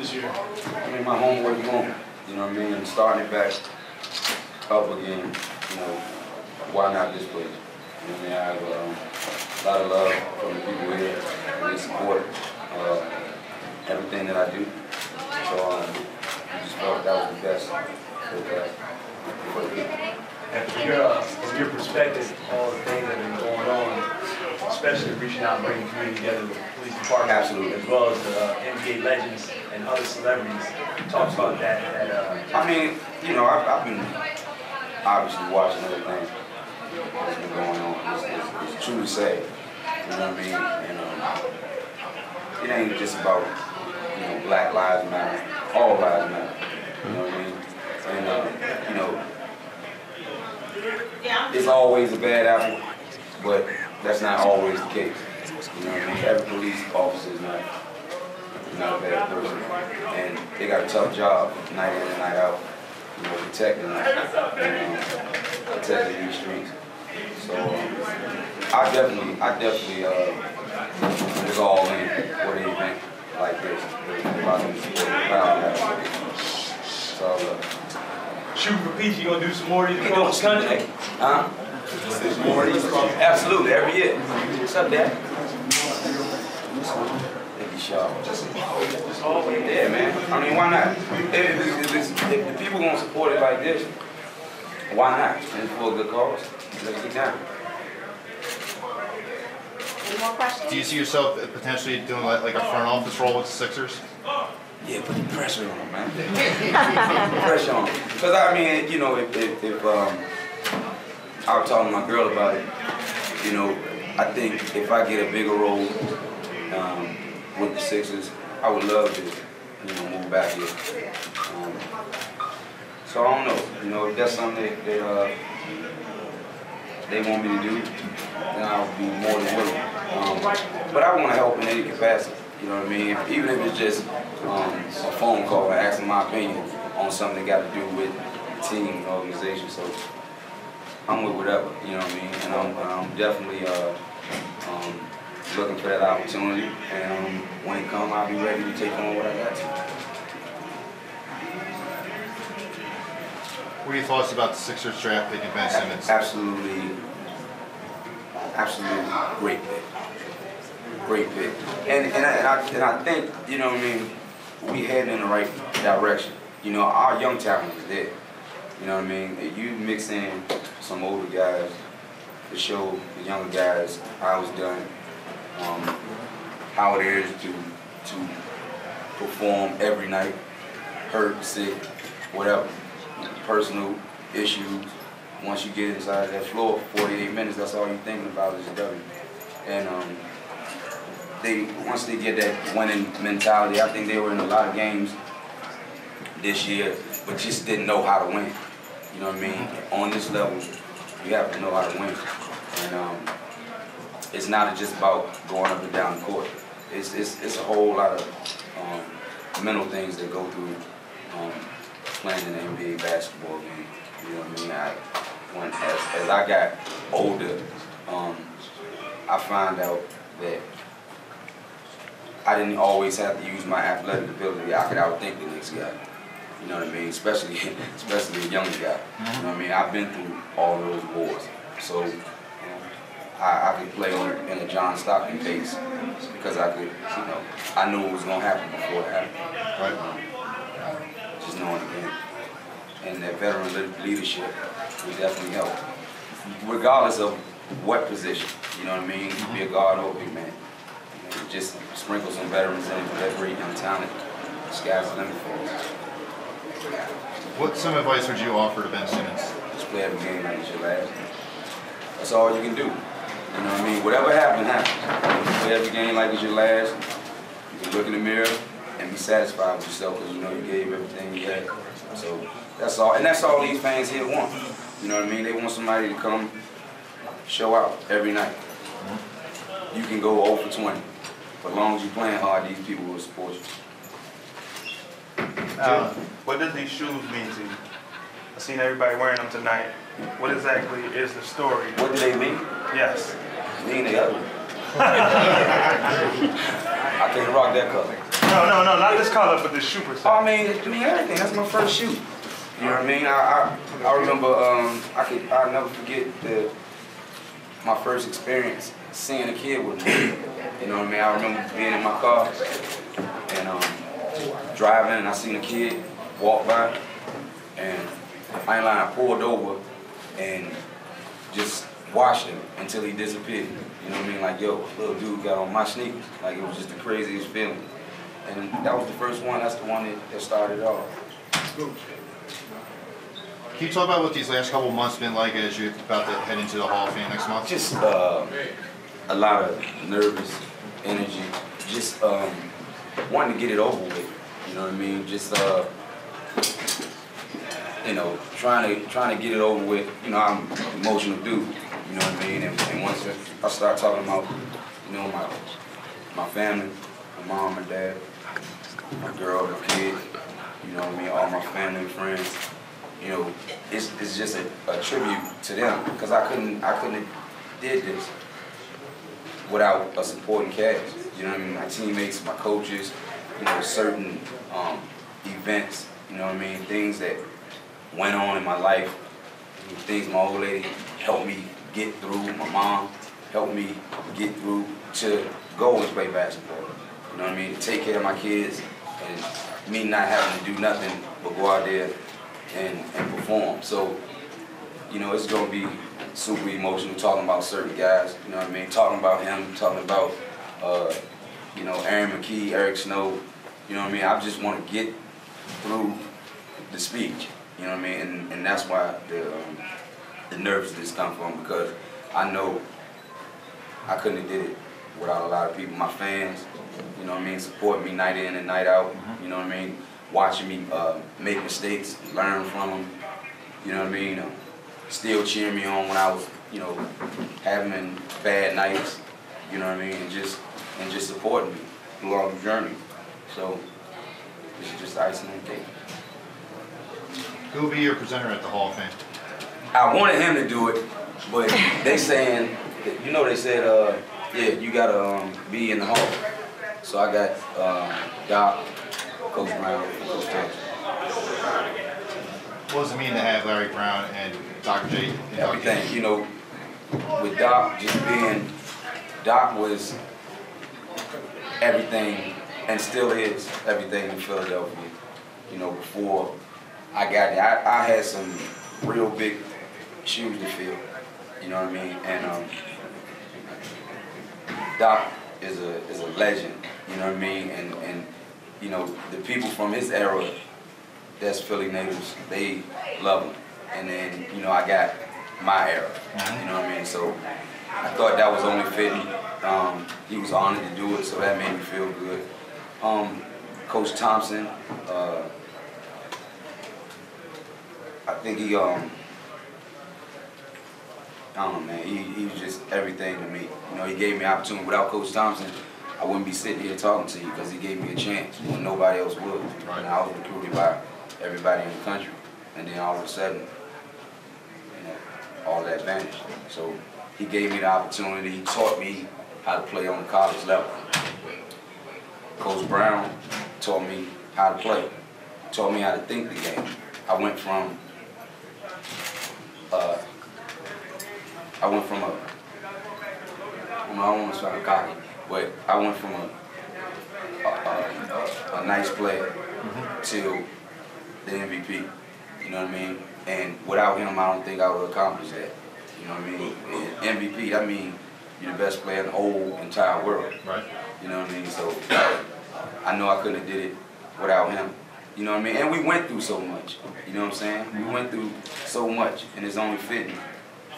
this year? I mean, my homework home. You know what I mean? And starting it back up again. You know, why not this place? You know what I mean? I have a lot of love from the people here. They support everything that I do. So I just felt that was the best for the people. And from your perspective, all the things that have been going on, especially reaching out and bringing the community together with the police department, absolutely, as well as the NBA legends and other celebrities. Talk about that. I mean, you know, I've been obviously watching everything that's been going on. It's truly sad. You know what I mean? And it ain't just about, you know, Black Lives Matter. All lives matter. You know what I mean? And you know, it's always a bad apple, but that's not always the case. You know what I mean? Every police officer is not a bad person, and they got a tough job, night in and night out. You know, protecting these streets. So I definitely was all in for an event like this. So. Shooting for peace, you gonna do some more of these across the country? Huh? More of these? Absolutely, every year. What's up, Dad? Yeah, man. I mean, why not? If the people gonna support it like this, why not? And it's for a good cause. Let's get down. Any more questions? Do you see yourself potentially doing like a front office role with the Sixers? Yeah, put the pressure on them, man. Put the pressure on them. Because, I mean, you know, if I was talking to my girl about it, you know, I think if I get a bigger role with the Sixers, I would love to, you know, move back here. So I don't know, you know, if that's something they want me to do, then I would be more than willing. But I want to help in any capacity. You know what I mean? Even if it's just a phone call and asking my opinion on something that got to do with the team and the organization. So I'm with whatever, you know what I mean? And I'm definitely looking for that opportunity. And when it comes, I'll be ready to take on what I got to. What are your thoughts about the Sixers draft picking Ben Simmons? Absolutely great pick. Great pick. And I think, you know what I mean, we heading in the right direction. You know, our young talent is there. You know what I mean? You mix in some older guys to show the younger guys how it's done, how it is to perform every night, hurt, sick, whatever, personal issues. Once you get inside that floor for 48 minutes, that's all you're thinking about is a W. And once they get that winning mentality, I think they were in a lot of games this year, but just didn't know how to win. You know what I mean? On this level, you have to know how to win. And it's not just about going up and down the court. It's a whole lot of mental things that go through playing in an NBA basketball game. You know what I mean? As I got older, I found out that I didn't always have to use my athletic ability. I could outthink the next guy. You know what I mean? Especially a younger guy. You know what I mean? I've been through all those wars. So I could play in a John Stockton pace because I could, you know, I knew what was going to happen before it happened. Right. Just knowing the game. And that veteran leadership would definitely help. Regardless of what position, you know what I mean? You can be a guard or a big man. You know, just sprinkle some veterans in for that great young talent. The sky's the limit for us. What some advice would you offer to Ben Simmons? Just play every game like it's your last. That's all you can do. You know what I mean? Whatever happens, happens. Play every game like it's your last. You can look in the mirror and be satisfied with yourself because you know you gave everything you had. So that's all. And that's all these fans here want. You know what I mean? They want somebody to come show out every night. You can go 0 for 20. But as long as you're playing hard, these people will support you. What does these shoes mean to you? I've seen everybody wearing them tonight. What exactly is the story? What do they mean? Yes. Mean they ugly. I can't rock that color. No, not this color, but this shoe per se. I mean everything. That's my first shoe. You know what I mean? I remember I'll never forget my first experience seeing a kid with me. You know what I mean? I remember being in my car and driving, and I seen a kid walk by, and I ain't lying, I pulled over and just watched him until he disappeared. You know what I mean? Like, yo, little dude got on my sneakers. Like, it was just the craziest feeling. And that was the first one. That's the one that started it off. Can you talk about what these last couple months been like as you're about to head into the Hall of Fame next month? Just a lot of nervous energy. Just wanting to get it over with. You know what I mean? Just you know, trying to get it over with. You know, I'm an emotional dude. You know what I mean? And once I start talking about, you know, my family, my mom, my dad, my girl, my kid, you know what I mean, all my family and friends, you know, it's just a tribute to them, because I couldn't have did this without a supporting cast. You know what I mean? My teammates, my coaches, you know, certain events, you know what I mean, things that went on in my life, things my old lady helped me get through, my mom helped me get through to go and play basketball. You know what I mean? To take care of my kids and me not having to do nothing but go out there and perform. So, you know, it's going to be super emotional talking about certain guys, you know what I mean? Talking about him, talking about, you know, Aaron McKee, Eric Snow, you know what I mean? I just want to get through the speech, you know what I mean? And that's why the nervousness come from, because I know I couldn't have did it without a lot of people. My fans, you know what I mean, support me night in and night out, you know what I mean? Watching me make mistakes, learn from them, you know what I mean? Still cheering me on when I was, you know, having bad nights, you know what I mean? And just supporting me throughout the journey. So it's just icing on the cake. Who will be your presenter at the Hall of Fame? I wanted him to do it, but they saying, you know, they said, yeah, you gotta be in the Hall. So I got Doc, Coach Brown, and Coach Thompson. What does it mean to have Larry Brown and Dr. J? Everything, you know, with Doc just being, Doc was everything and still is everything in Philadelphia. You know, before I got there, I had some real big shoes to fill, you know what I mean? And Doc is a legend, you know what I mean? And you know, the people from his era, that's Philly natives, they love him. And then, you know, I got my era, you know what I mean? So I thought that was only fitting. He was honored to do it, so that made me feel good. Coach Thompson, I think he, I don't know, man, he was just everything to me. You know, he gave me opportunity. Without Coach Thompson, I wouldn't be sitting here talking to you, because he gave me a chance when nobody else would. And I was recruited by everybody in the country, and then all of a sudden, you know, all that vanished. So he gave me the opportunity. He taught me how to play on the college level. Coach Brown taught me how to play, taught me how to think the game. I went from I don't want to sound cocky, but I went from a nice player to the MVP, you know what I mean? And without him, I don't think I would have accomplished that, you know what I mean? And MVP, that means you're the best player in the whole entire world, right? You know what I mean? So I know I couldn't have did it without him, you know what I mean? And we went through so much, you know what I'm saying? We went through so much, and it's only fitting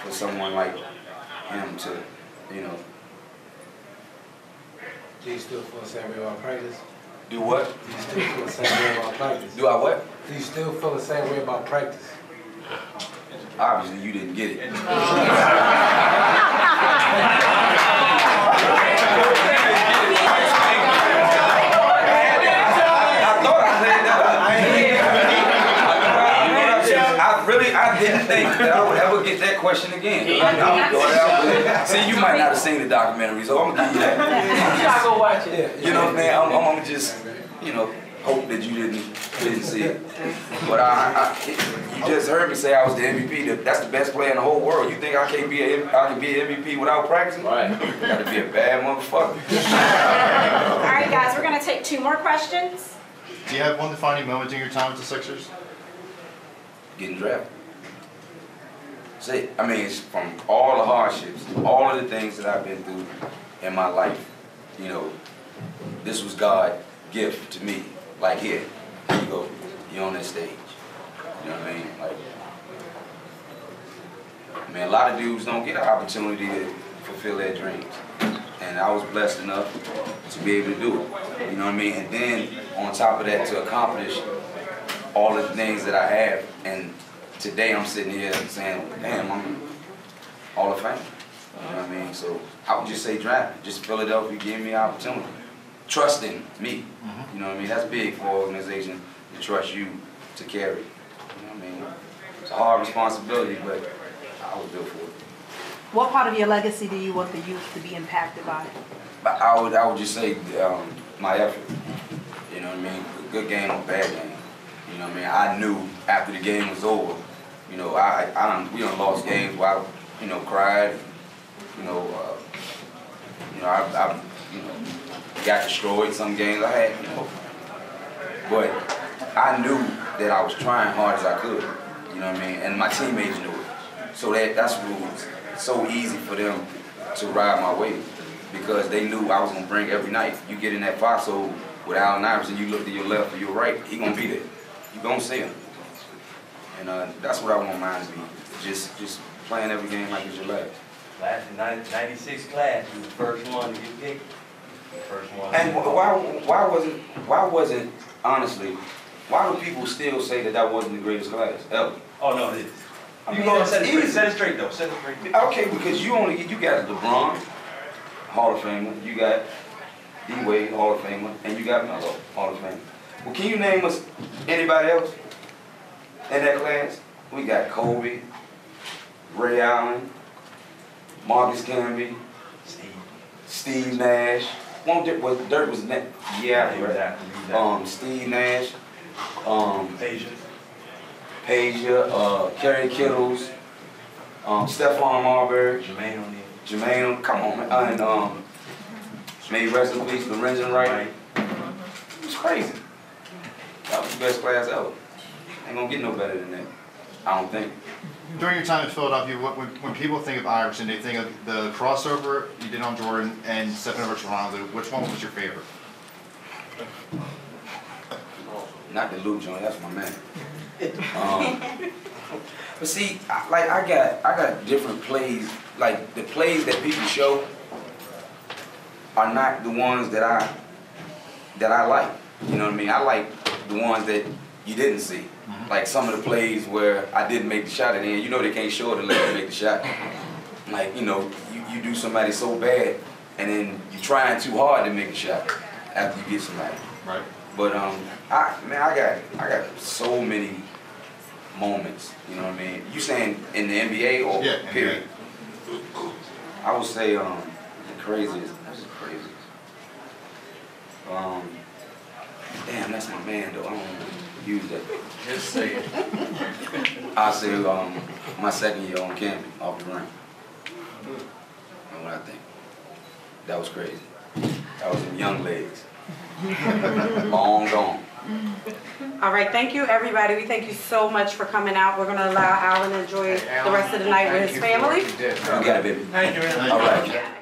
for someone like him to, you know. Do you still feel the same way about practice? Do what? Do you still feel the same way about practice? Do I what? Do you still feel the same way about practice? Obviously, you didn't get it. I didn't think that I would ever get that question again. See, you might not have seen the documentary, so I'm gonna give you that. You gotta go watch it. You know what I mean? I'm just you know, hope that you didn't see it. But you just heard me say I was the MVP. That's the best player in the whole world. You think I can be an MVP without practicing? Right. Got to be a bad motherfucker. All right, guys, we're gonna take 2 more questions. Do you have one defining moment in your time with the Sixers? Getting drafted. See, I mean, it's from all the hardships, all of the things that I've been through in my life, you know, this was God's gift to me. Like, here you go, you're on that stage. You know what I mean? Like, I mean, a lot of dudes don't get an opportunity to fulfill their dreams. And I was blessed enough to be able to do it. You know what I mean? And then, on top of that, to accomplish all of the things that I have. And today I'm sitting here saying, damn, I'm Hall of Fame. You know what I mean? So I would just say draft. Just Philadelphia gave me an opportunity. Trusting me. You know what I mean? That's big for an organization to trust you to carry. You know what I mean? It's a hard responsibility, but I was built for it. What part of your legacy do you want the youth to be impacted by? I would just say my effort. You know what I mean? Good game or bad game. You know what I mean? I knew after the game was over, you know, we done lost games where I, you know, cried. You know, I got destroyed some games I had, you know. But I knew that I was trying hard as I could. You know what I mean? And my teammates knew it. So that's what was so easy for them to ride my wave, because they knew I was gonna bring every night. You get in that foxhole with Allen Iverson, you look to your left or your right, he gonna be there. You gonna see him. And that's what I want mine to be. Just playing every game like it's your last. Last in 96 class, you was the first one to get picked. First one. And why wasn't honestly, why do people still say that wasn't the greatest class ever? Oh no, it is. I You mean, go and that's set it straight. easy. Set it straight though. Set it straight. Okay, because you got LeBron, Hall of Famer, you got D-Wade, Hall of Famer, and you got Melo, Hall of Famer. Well, can you name us anybody else in that class? We got Kobe, Ray Allen, Marcus Camby, Steve Nash. Dirk was next. Yeah, right. Steve Nash, Peja, Kerry Kittles, Stephon Marbury, Jermaine, come on, man. And may he rest in peace, Lorenzen Wright. It was crazy. That was the best class ever. Ain't gonna get no better than that, I don't think. During your time in Philadelphia, when people think of Iverson, they think of the crossover you did on Jordan and stepping over Toronto. Which one was your favorite? Not the Luke joint, that's my man. But see, I got different plays. Like the plays that people show are not the ones that I like. You know what I mean? I like the ones that you didn't see. Like some of the plays where I didn't make the shot at the end. You know they can't show it unless you make the shot. Like, you know, you do somebody so bad and then you're trying too hard to make a shot after you get somebody. Right. But I got so many moments, you know what I mean? You saying in the NBA or period? NBA. I would say the craziest. That's the craziest. Damn, that's my man though. I don't know. Use that. Just say it. I say my second year on campus off the Rant. That's what I think. That was crazy. That was some young legs. Long gone. All right, thank you, everybody. We thank you so much for coming out. We're going to allow Alan to enjoy the rest of the night with his family. You got it, baby. Thank you. All right.